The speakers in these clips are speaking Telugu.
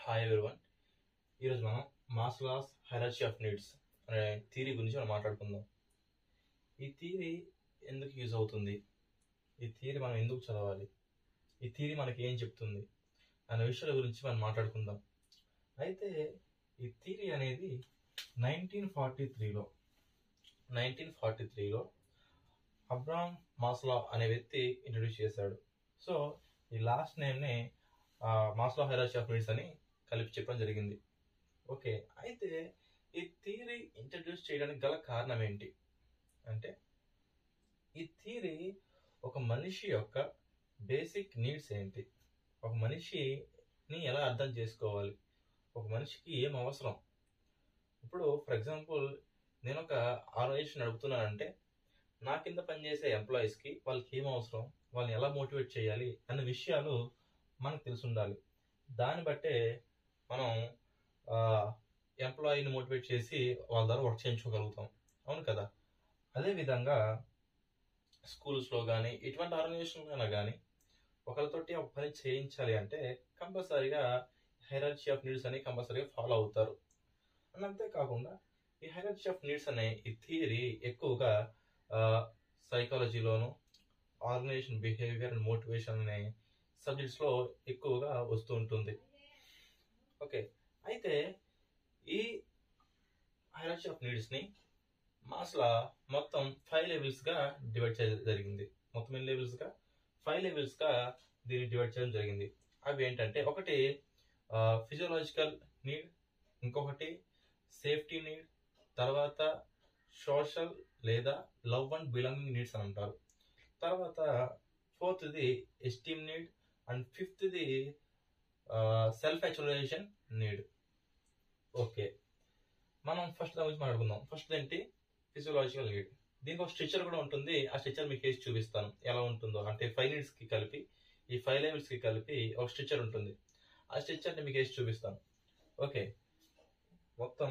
Hi everyone. ఈరోజు మనం మాస్లోస్ హైరార్కీ ఆఫ్ నీడ్స్ అనే థియరీ గురించి మనం మాట్లాడుకుందాం. ఈ థియరీ ఎందుకు యూజ్ అవుతుంది, ఈ థియరీ మనం ఎందుకు చదవాలి, ఈ థియరీ మనకి ఏం చెప్తుంది అనే విషయాల గురించి మనం మాట్లాడుకుందాం. అయితే ఈ థియరీ అనేది 1943లో అబ్రహాం మాస్లో అనే వ్యక్తి ఇంట్రడ్యూస్ చేశాడు. సో ఈ లాస్ట్ నేమ్ని మాస్లో హైరార్కీ ఆఫ్ నీడ్స్ అని కలిపి చెప్పడం జరిగింది. ఓకే, అయితే ఈ థియరీ ఇంట్రడ్యూస్ చేయడానికి గల కారణం ఏంటి అంటే, ఈ థియరీ ఒక మనిషి యొక్క బేసిక్ నీడ్స్ ఏంటి, ఒక మనిషిని ఎలా అర్థం చేసుకోవాలి, ఒక మనిషికి ఏం అవసరం. ఇప్పుడు ఫర్ ఎగ్జాంపుల్ నేను ఒక ఆర్గనైజేషన్ నడుపుతున్నానంటే నా కింద పనిచేసే ఎంప్లాయీస్కి వాళ్ళకి ఏం అవసరం, వాళ్ళని ఎలా మోటివేట్ చేయాలి అనే విషయాలు మనకు తెలిసి ఉండాలి. దాన్ని బట్టే మనం ఎంప్లాయీని మోటివేట్ చేసి వాళ్ళ ద్వారా వర్క్ చేయించుకోగలుగుతాం, అవును కదా. అదేవిధంగా స్కూల్స్లో కానీ ఇటువంటి ఆర్గనైజేషన్లో కానీ ఒకరితోటి ఒక పని చేయించాలి అంటే కంపల్సరీగా హైరార్కీ ఆఫ్ నీడ్స్ అని కంపల్సరీగా ఫాలో అవుతారు. అని అంతేకాకుండా ఈ హైరార్కీ ఆఫ్ నీడ్స్ అనే ఈ థియరీ ఎక్కువగా సైకాలజీలోను, ఆర్గనైజేషన్ బిహేవియర్ అండ్ మోటివేషన్ అనే సబ్జెక్ట్స్లో ఎక్కువగా వస్తూ ఉంటుంది. ఓకే, అయితే ఈ హైరార్కీ ఆఫ్ నీడ్స్ని మాస్లో మొత్తం 5 లెవెల్స్గా డివైడ్ చేయడం జరిగింది. మొత్తం ఎన్ని లెవెల్స్గా? 5 లెవెల్స్గా దీన్ని డివైడ్ చేయడం జరిగింది. అవి ఏంటంటే, ఒకటి ఫిజియోలాజికల్ నీడ్, ఇంకొకటి సేఫ్టీ నీడ్, తర్వాత సోషల్ లేదా లవ్ అండ్ బిలాంగింగ్ నీడ్స్ అని అంటారు. తర్వాత 4ది ఎస్టీమ్ నీడ్ అండ్ 5ది సెల్ఫ్ యాక్చువలైజేషన్ నీడ్. ఓకే, మనం ఫస్ట్ దాని గురించి మాట్లాడుకుందాం. ఫస్ట్ ఏంటి? Physiological need. దీనికి ఒక స్ట్రక్చర్ కూడా ఉంటుంది. ఆ స్ట్రక్చర్ మీకు వేసి చూపిస్తాను ఎలా ఉంటుందో. అంటే 5 నీడ్స్కి కలిపి, ఈ 5 లెవెల్స్కి కలిపి ఒక స్ట్రక్చర్ ఉంటుంది. ఆ స్ట్రక్చర్ని మీకు వేసి చూపిస్తాను. ఓకే, మొత్తం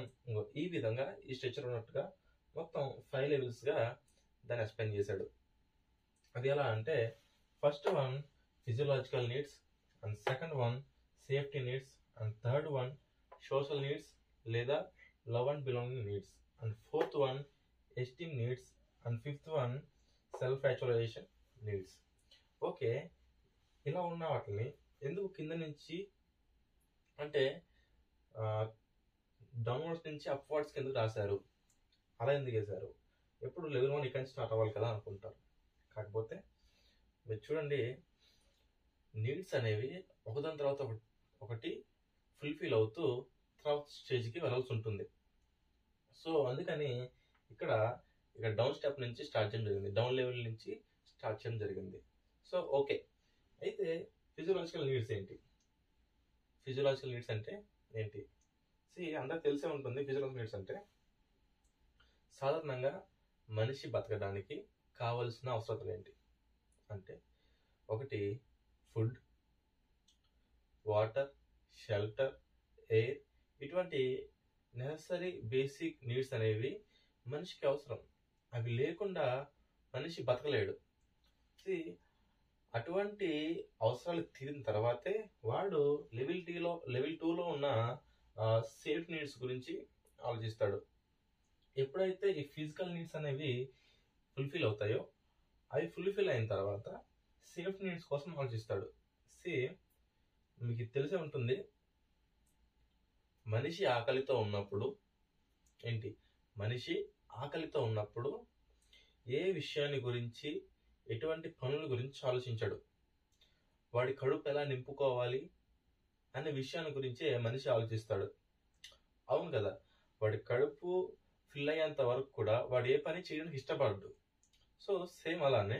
ఈ విధంగా ఈ స్ట్రక్చర్ ఉన్నట్టుగా మొత్తం 5 లెవెల్స్గా దాన్ని ఎక్స్ప్లెయిన్ చేశాడు. అది ఎలా అంటే, first one physiological needs, and second one safety needs, and third one social needs లేదా love and belonging needs, and fourth one esteem needs, and fifth one self actualisation needs. Okay, ఇలా ఉన్న వాటిని ఎందుకు కింద నుంచి అంటే డౌన్వర్డ్స్ నుంచి అప్వర్డ్స్కి ఎందుకు రాశారు, అలా ఎందుకు వేశారు? ఎప్పుడు లెవెల్ 1 ఇక్కడ నుంచి స్టార్ట్ అవ్వాలి కదా అనుకుంటారు. కాకపోతే మీరు చూడండి, నీడ్స్ అనేవి ఒకదాని తర్వాత ఒకటి ఫుల్ఫిల్ అవుతూ తర్వాత స్టేజ్కి వెళ్ళాల్సి ఉంటుంది. సో అందుకని ఇక్కడ డౌన్ స్టెప్ నుంచి స్టార్ట్ చేయడం జరిగింది, డౌన్ లెవెల్ నుంచి స్టార్ట్ చేయడం జరిగింది. సో ఓకే, అయితే ఫిజియోలాజికల్ నీడ్స్ ఏంటి? ఫిజియోలాజికల్ నీడ్స్ అంటే ఏంటి? అందరికి తెలిసే ఉంటుంది. ఫిజియోలాజికల్ నీడ్స్ అంటే సాధారణంగా మనిషి బతకడానికి కావలసిన అవసరాలు ఏంటి అంటే, ఒకటి ఫుడ్, వాటర్, షెల్టర్, ఎయిర్. ఇటువంటి నెసరీ బేసిక్ నీడ్స్ అనేవి మనిషికి అవసరం. అవి లేకుండా మనిషి బతకలేడు. అటువంటి అవసరాలు తీరిన తర్వాతే వాడు లెవెల్ 2లో ఉన్న సేఫ్ నీడ్స్ గురించి ఆలోచిస్తాడు. ఎప్పుడైతే ఈ ఫిజికల్ నీడ్స్ అనేవి ఫుల్ఫిల్ అవుతాయో, అవి ఫుల్ఫిల్ అయిన తర్వాత సేఫ్ నీడ్స్ కోసం ఆలోచిస్తాడు. మీకు తెలిసే ఉంటుంది, మనిషి ఆకలితో ఉన్నప్పుడు ఏ విషయాన్ని గురించి, ఎటువంటి పనుల గురించి ఆలోచించాడు. వాడి కడుపు ఎలా నింపుకోవాలి అనే విషయాన్ని గురించే మనిషి ఆలోచిస్తాడు, అవును కదా. వాడి కడుపు ఫిల్ అయ్యేంత వరకు కూడా వాడు ఏ పని చేయడానికి ఇష్టపడడు. సో సేమ్ అలానే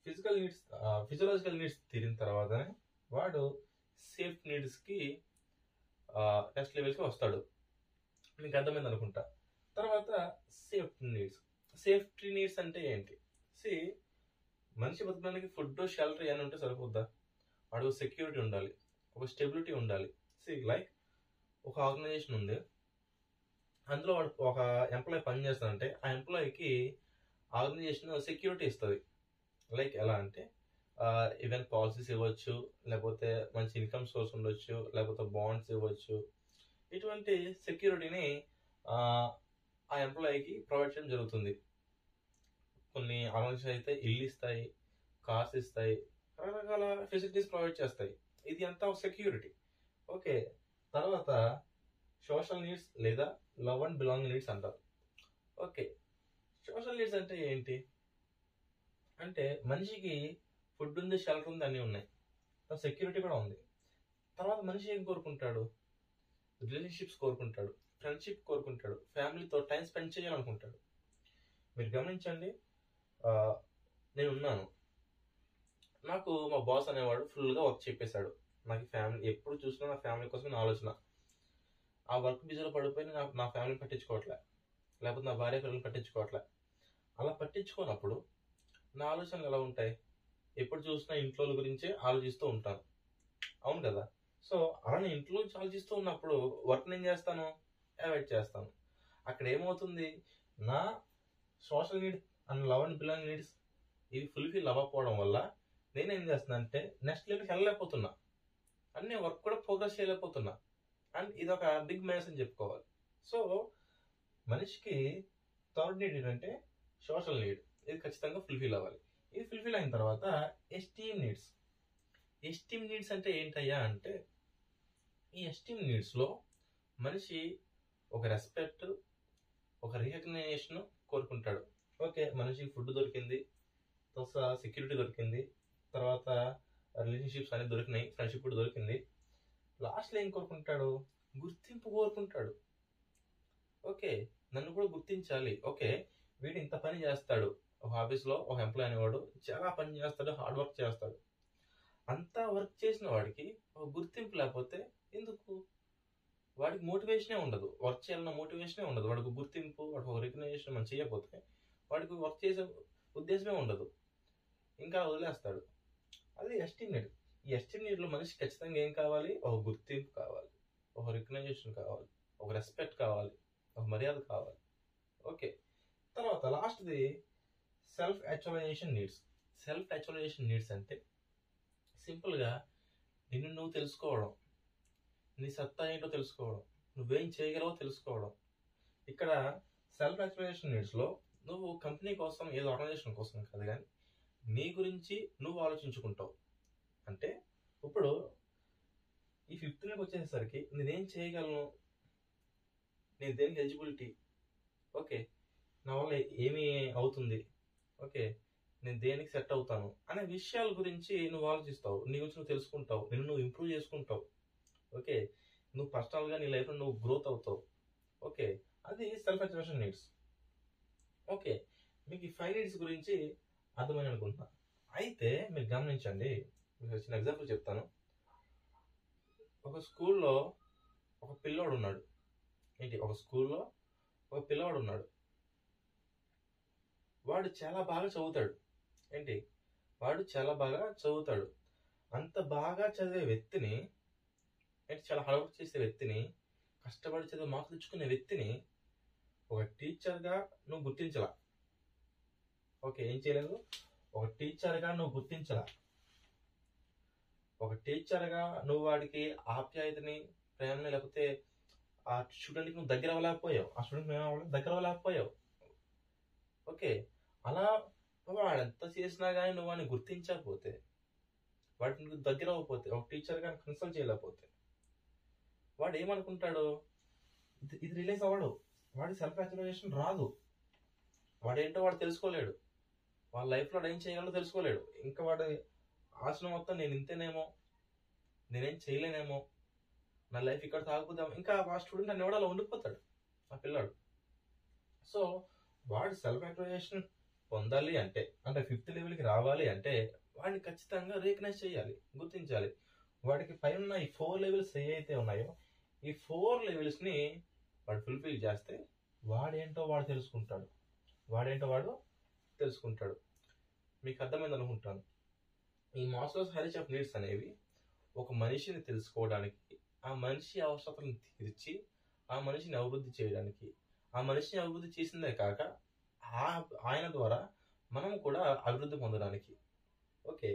ఫిజియోలాజికల్ నీడ్స్ తీరిన తర్వాతనే వాడు సేఫ్ నీడ్స్కి నెక్స్ట్ లెవెల్కి వస్తాడు. మీకు అర్థమైంది అనుకుంటా. తర్వాత సేఫ్టీ నీడ్స్ అంటే ఏంటి? మనిషి బతకడానికి ఫుడ్, షెల్టర్ ఏమైనా ఉంటే సరిపోద్దా? వాడు సెక్యూరిటీ ఉండాలి, ఒక స్టెబిలిటీ ఉండాలి. లైక్ ఒక ఆర్గనైజేషన్ ఉంది, అందులో వాడు ఒక ఎంప్లాయీ పని చేస్తాడంటే ఆ ఎంప్లాయీకి ఆర్గనైజేషన్ సెక్యూరిటీ ఇస్తుంది. లైక్ ఎలా అంటే, ఈవెన్ పాలసీస్ ఇవ్వచ్చు, లేకపోతే మంచి ఇన్కమ్ సోర్స్ ఉండొచ్చు, లేకపోతే బాండ్స్ ఇవ్వచ్చు. ఇటువంటి సెక్యూరిటీని ఆ ఎంప్లాయీకి ప్రొవైడ్ చేయడం జరుగుతుంది. కొన్ని ఆర్గనైజేషన్ అయితే ఇల్లు ఇస్తాయి, కార్స్ ఇస్తాయి, రకరకాల ఫెసిలిటీస్ ప్రొవైడ్ చేస్తాయి. ఇది అంతా సెక్యూరిటీ. ఓకే, తర్వాత సోషల్ నీడ్స్ లేదా లవ్ అండ్ బిలాంగ్ నీడ్స్ అంటారు. ఓకే, సోషల్ నీడ్స్ అంటే ఏంటి అంటే మనిషికి ఫుడ్ ఉంది, షెల్టర్ ఉంది, అన్నీ ఉన్నాయి, సెక్యూరిటీ కూడా ఉంది. తర్వాత మనిషి ఏం కోరుకుంటాడు? రిలేషన్షిప్స్ కోరుకుంటాడు, ఫ్రెండ్షిప్ కోరుకుంటాడు, ఫ్యామిలీతో టైం స్పెండ్ చేయాలనుకుంటాడు. మీరు గమనించండి, నేనున్నాను, నాకు మా బాస్ అనేవాడు ఫుల్గా వర్క్ చెప్పేశాడు. నాకు ఫ్యామిలీ ఎప్పుడు చూసినా నా ఫ్యామిలీ కోసం నా ఆలోచన. ఆ వర్క్ బిజీలో పడిపోయి నా ఫ్యామిలీని పట్టించుకోవట్లే, లేకపోతే నా భార్య పిల్లల్ని పట్టించుకోవట్లే. అలా పట్టించుకోనప్పుడు నా ఆలోచనలు ఎలా ఉంటాయి? ఎప్పుడు చూసినా ఇంట్లో గురించే ఆలోచిస్తూ ఉంటాను, అవును కదా? సో అలా నేను ఇంట్లో నుంచి ఆలోచిస్తూ ఉన్నప్పుడు వర్క్ నేను చేస్తాను, అవాయిడ్ చేస్తాను. అక్కడ ఏమవుతుంది? నా social need and love and belong needs ఇవి ఫుల్ఫిల్ అవ్వకపోవడం వల్ల నేనేం చేస్తున్నా అంటే నెక్స్ట్ లెవెల్కి వెళ్ళలేకపోతున్నా, అన్ని వర్క్ కూడా ప్రోగ్రెస్ చేయలేకపోతున్నా. అండ్ ఇది ఒక బిగ్ మైనస్ అని చెప్పుకోవాలి. సో మనిషికి థర్డ్ నీడ్ ఏంటంటే సోషల్ నీడ్. ఇది ఖచ్చితంగా ఫుల్ఫిల్ అవ్వాలి. ఇది ఫుల్ఫిల్ అయిన తర్వాత ఎస్టీమ్ నీడ్స్. ఎస్టీమ్ నీడ్స్ అంటే ఏంటయ్యా అంటే, ఈ ఎస్టీమ్ నీడ్స్లో మనిషి ఒక రెస్పెక్ట్, ఒక రికగ్నైజేషన్ కోరుకుంటాడు. ఓకే, మనిషికి ఫుడ్ దొరికింది, తర్వాత సెక్యూరిటీ దొరికింది, తర్వాత రిలేషన్షిప్స్ అనేది దొరికినాయి, ఫ్రెండ్షిప్ కూడా దొరికింది. లాస్ట్లో ఏం కోరుకుంటాడు? గుర్తింపు కోరుకుంటాడు. ఓకే, నన్ను కూడా గుర్తించాలి. ఓకే, వీడు ఇంత పని చేస్తాడు, ఒక ఆఫీస్లో ఒక ఎంప్లాయ్ అనేవాడు చాలా పని చేస్తాడు, హార్డ్ వర్క్ చేస్తాడు. అంతా వర్క్ చేసిన వాడికి ఒక గుర్తింపు లేకపోతే ఎందుకు? వాడికి మోటివేషనే ఉండదు, వర్క్ చేయాలన్న మోటివేషనే ఉండదు. వాడికి గుర్తింపు, వాడికి ఒక రికగ్నైజేషన్ మనం చేయకపోతే వాడికి వర్క్ చేసే ఉద్దేశమే ఉండదు, ఇంకా వదిలేస్తాడు. అది ఎస్టీమ్ నీడ్. ఈ ఎస్టీమ్ నీడ్లో మనిషి ఖచ్చితంగా ఏం కావాలి? ఒక గుర్తింపు కావాలి, ఒక రికగ్నైజేషన్ కావాలి, ఒక రెస్పెక్ట్ కావాలి, ఒక మర్యాద కావాలి. ఓకే, తర్వాత లాస్ట్ది self actualisation needs. Self actualisation needs అంటే సింపుల్గా నిన్ను నువ్వు తెలుసుకోవడం, నీ సత్తా ఏంటో తెలుసుకోవడం, నువ్వేం చేయగలవో తెలుసుకోవడం. ఇక్కడ సెల్ఫ్ యాక్చువలైజేషన్ నీడ్స్లో నువ్వు కంపెనీ కోసం, ఏదో ఆర్గనైజేషన్ కోసం కాదు, కానీ నీ గురించి నువ్వు ఆలోచించుకుంటావు. అంటే ఇప్పుడు ఈ 5th నీడ్కి వచ్చేసరికి నేనేం చేయగలను, నేను దేనికి ఎలిజిబిలిటీ, ఓకే, నా వల్ల ఏమి అవుతుంది, ఓకే, నేను దేనికి సెట్ అవుతాను అనే విషయాల గురించి నువ్వు ఆలోచిస్తావు, నీ గురించి నువ్వు తెలుసుకుంటావు, నిన్ను నువ్వు ఇంప్రూవ్ చేసుకుంటావు. ఓకే, నువ్వు పర్సనల్గా నీ లైఫ్లో నువ్వు గ్రోత్ అవుతావు. ఓకే, అది సెల్ఫ్ యాక్చువలైజేషన్ నీడ్స్. ఓకే, మీకు ఈ 5 నీడ్స్ గురించి అర్థమైంది అనుకుంటున్నా. అయితే మీరు గమనించండి, మీకు చిన్న ఎగ్జాంపుల్ చెప్తాను. ఒక స్కూల్లో ఒక పిల్లోడు ఉన్నాడు. ఏంటి? ఒక స్కూల్లో ఒక పిల్లవాడు ఉన్నాడు. వాడు చాలా బాగా చదువుతాడు. ఏంటి? వాడు చాలా బాగా చదువుతాడు. అంత బాగా చదివే వ్యక్తిని, అంటే చాలా హార్డ్ వర్క్ చేసే వ్యక్తిని, కష్టపడి చదివి మార్కులు తెచ్చుకునే వ్యక్తిని ఒక టీచర్గా నువ్వు గుర్తించలా. ఓకే, ఏం చేయలేదు? ఒక టీచర్గా నువ్వు గుర్తించలా. ఒక టీచర్గా నువ్వు వాడికి ఆప్యాయతని, ప్రేమని, లేకపోతే ఆ స్టూడెంట్కి నువ్వు దగ్గర అవ్వలేకపోయావు, ఆ స్టూడెంట్ దగ్గర అవ్వలేకపోయావు. ఓకే, అలా వాడు ఎంత చేసినా కానీ నువ్వు వాడిని గుర్తించకపోతే, వాడికి నువ్వు దగ్గర అవ్వకపోతే, ఒక టీచర్గా కన్సల్ట్ చేయలేకపోతే వాడు ఏమనుకుంటాడు? ఇది రిలీజ్ అవ్వడు, వాడి సెల్ఫ్ యాక్చువలైజేషన్ రాదు, వాడేంటో వాడు తెలుసుకోలేడు, వాళ్ళ లైఫ్లో వాడు ఏం చేయగలడో తెలుసుకోలేడు. ఇంకా వాడు ఆశను మొత్తం నేను ఇంతేనేమో, నేనేం చేయలేనేమో, నా లైఫ్ ఇక్కడ తాగుదాం, ఇంకా ఆ స్టూడెంట్ అనేవాడు అలా ఉండిపోతాడు, ఆ పిల్లాడు. సో వాడు సెల్ఫ్ యాక్చువలైజేషన్ పొందాలి అంటే 5th లెవెల్కి రావాలి అంటే వాడిని ఖచ్చితంగా రికగ్నైజ్ చేయాలి, గుర్తించాలి. వాడికి పైన ఈ 4 లెవెల్స్ ఏవైతే ఉన్నాయో, ఈ 4 లెవెల్స్ని వాడు ఫుల్ఫిల్ చేస్తే వాడేంటో వాడు తెలుసుకుంటాడు. మీకు అర్థమైంది అనుకుంటాను. ఈ మాస్లోస్ హైరార్కీ ఆఫ్ నీడ్స్ అనేవి ఒక మనిషిని తెలుసుకోవడానికి, ఆ మనిషి అవసరతలను తీర్చి ఆ మనిషిని అభివృద్ధి చేయడానికి, ఆ మనిషిని అభివృద్ధి చేసిందే కాక ఆయన ద్వారా మనం కూడా అభివృద్ధి పొందడానికి. ఓకే,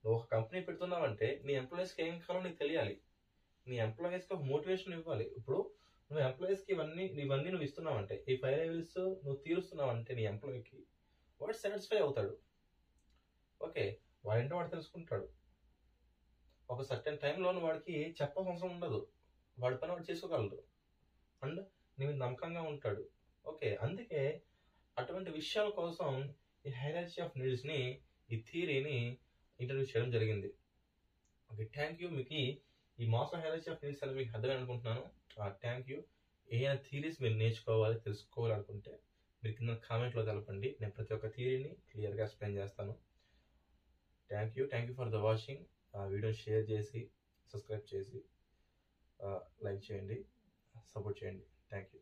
నువ్వు ఒక కంపెనీ పెడుతున్నావంటే నీ ఎంప్లాయీస్కి ఏం కావాలో నీకు తెలియాలి. నీ ఎంప్లాయీస్కి ఒక మోటివేషన్ ఇవ్వాలి. ఇప్పుడు నువ్వు ఎంప్లాయీస్కి ఇవన్నీ నువ్వు ఇస్తున్నావంటే, ఈ 5 లెవెల్స్ నువ్వు తీరుస్తున్నావంటే నీ ఎంప్లాయీకి వాడు సాటిస్ఫై అవుతాడు. ఓకే, వాడంటే వాడు తెలుసుకుంటాడు. ఒక సర్టెన్ టైంలో వాడికి చెప్పాల్సిన అవసరం ఉండదు. వాడి పని వాడు చేసుకోగలడు అండ్ నీ మీద నమ్మకంగా ఉంటాడు. ఓకే, అందుకే అటువంటి విషయాల కోసం ఈ హైరార్కీ ఆఫ్ నీడ్స్ని, ఈ థియరీని ఇంట్రడ్యూస్ చేయడం జరిగింది. Okay, thank you. మీకు ఈ మాస్టర్ హైరార్కీ ఆఫ్ నీడ్స్ అని మీకు అర్థమని అనుకుంటున్నాను. Thank you. ఏదైనా థియరీస్ మీరు నేర్చుకోవాలి, తెలుసుకోవాలనుకుంటే మీరు కింద కామెంట్లో తెలపండి. నేను ప్రతి ఒక్క థియరీని క్లియర్గా ఎక్స్ప్లెయిన్ చేస్తాను. Thank you for the watching. వీడియోని షేర్ చేసి, సబ్స్క్రైబ్ చేసి, లైక్ చేయండి, సపోర్ట్ చేయండి. Thank you.